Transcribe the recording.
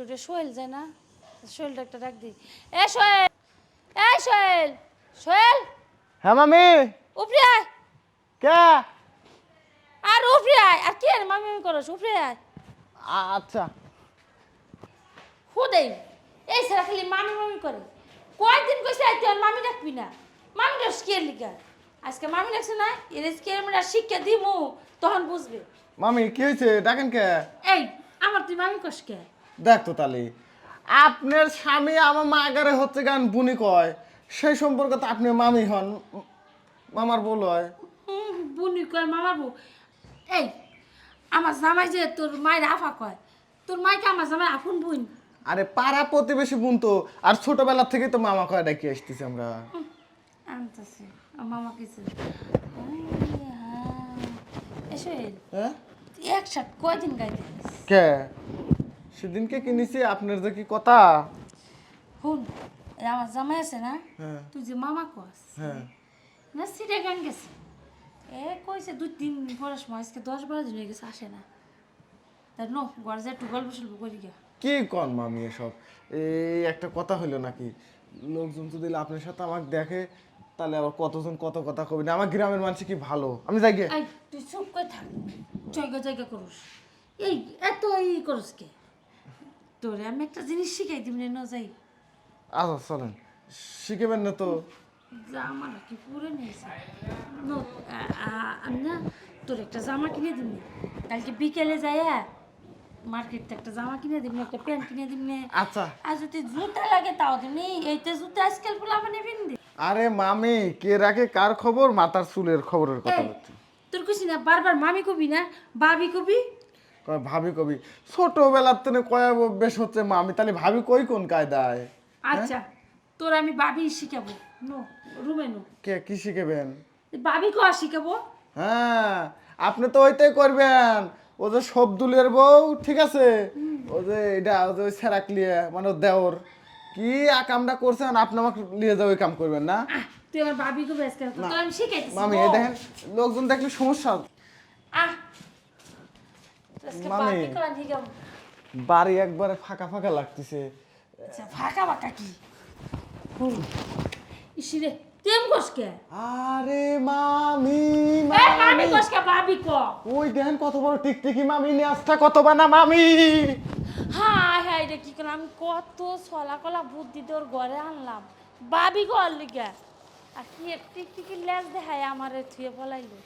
ওটা সোহেল যায় না? সোহেলটা একটা ডাক দিই। এ সোহেল, এ সোহেল, সোহেল, হ্যাঁ মামি। উপরে আয়। কে? আর উপরে আয়। আর কি আর মামি করস? উপরে আয়। আচ্ছা। হুদেই এই সারা খালি মামি মামি করে। কয়দিন কইছে আইতে আর মামি ডাকবি না। মামি ডাকস কি এর লিগা? আজকে মামি ডাকছে না, এর আজকে আমরা শিক্ষা দিমু, তখন বুঝবে। মামি কি হয়েছে? ডাকেন কে? এই আমার তুই মামি কস কে? দেখ তো তালি, আপনার স্বামী আমার মাগারে হচ্ছে গান বুনি কয়, সেই সম্পর্কে তো আপনি মামি হন, মামার বল হয়। বুনি কয় মামার বউ। এই আমার জামাই যে তোর মায়ের আফা কয়, তোর মাইকে আমার জামাই আফুন বুন। আরে পাড়া প্রতিবেশী বোন তো, আর ছোটবেলা থেকে তো মামা কয় ডাকি আসতেছি আমরা। আনতেছে মামা কিছু এসো হ্যাঁ? একসাথে কয়দিন গাইতে? কে? সেদিনকে কিনেছি, আপনার যে কি কথা। হুন আমার জামাই আছে না, হ্যাঁ তুই যে মামা কস হ্যাঁ। না সিটে গান গেছে। কইছে 2-3 দিন পরের সময়, আজকে 10-12 দিন হয়ে গেছে আসে না। তাই নো ঘর যে একটু গল্প সল্প করি গা। কি কন মামি এসব? এই একটা কথা হইলো নাকি? লোকজন যদি আপনার সাথে আমাকে দেখে, তাহলে আবার কতজন কত কথা কবি না। আমার গ্রামের মানুষ কি ভালো, আমি যাই গে। এই তুই চুপ করে থাক, জায়গা জায়গা করস। এই এত করস কে? তোরে আমি একটা জিনিস শিখাই দিবি না যাই। আচ্ছা চলেন, শিখেবেন না তো? জামা কি পুরে নিয়েছে। আমি না তোর একটা জামা কিনে দিবি, কালকে বিকেলে যাই মার্কেটে একটা জামা কিনে দিবি, একটা প্যান্ট কিনে দিবি। আচ্ছা। আর যদি জুতা লাগে তাও দিবি। এইটা জুতা আজকাল পোলা মানে পিনদি। আরে মামি, কে রাখে কার খবর? মাথার চুলের খবরের কথা বলছি। তোর কইছি না বারবার মামি কবি না ভাবি কবি। কয় ভাবি কবি? ছোটবেলার থেকে কয়া বেশ হচ্ছে মামি, তাহলে ভাবি কই কোন কায়দায়? আচ্ছা তোর আমি ভাবি শিখাবো। নো রুমে নো কে কি শিখেবেন? ভাবি কয়া শিখাবো। হ্যাঁ, আপনি তো ওইটাই করবেন। ও যে সবদুলের বউ, ঠিক আছে, ও যে এটা ও যে সেরাক লিয়ে মানে ওর দেওর কি কামটা করছেন, আপনি আমাকে নিয়ে যাও, ওই কাম করবেন না। তুই আমার ভাবি কবি আজকাল, না। তোর আমি শিখাইতেছি। মামি এই দেখেন, লোকজন দেখলে সমস্যা। আহ আজকে মামি, ভাবি কয়া শিখাবো। বাড়ি একবারে ফাঁকা ফাঁকা লাগতেছে। আচ্ছা ফাঁকা বাঁকা কি? ইসিরে তেম কসকে? আরে মামি, এই মামি মামি কসকে ভাবি ক? ওই দেখেন কত বড় টিকটিকি মামি, নিয়ে কত বানা মামি। হ্যাঁ হ্যাঁ এটা কি করলাম? আমি কত ছলা কলা বুদ্ধি তোর ঘরে আনলাম ভাবি কর লিগা, আর কি টিকটিকি লেজ দেখায় আমার থুয়ে পলাইলো।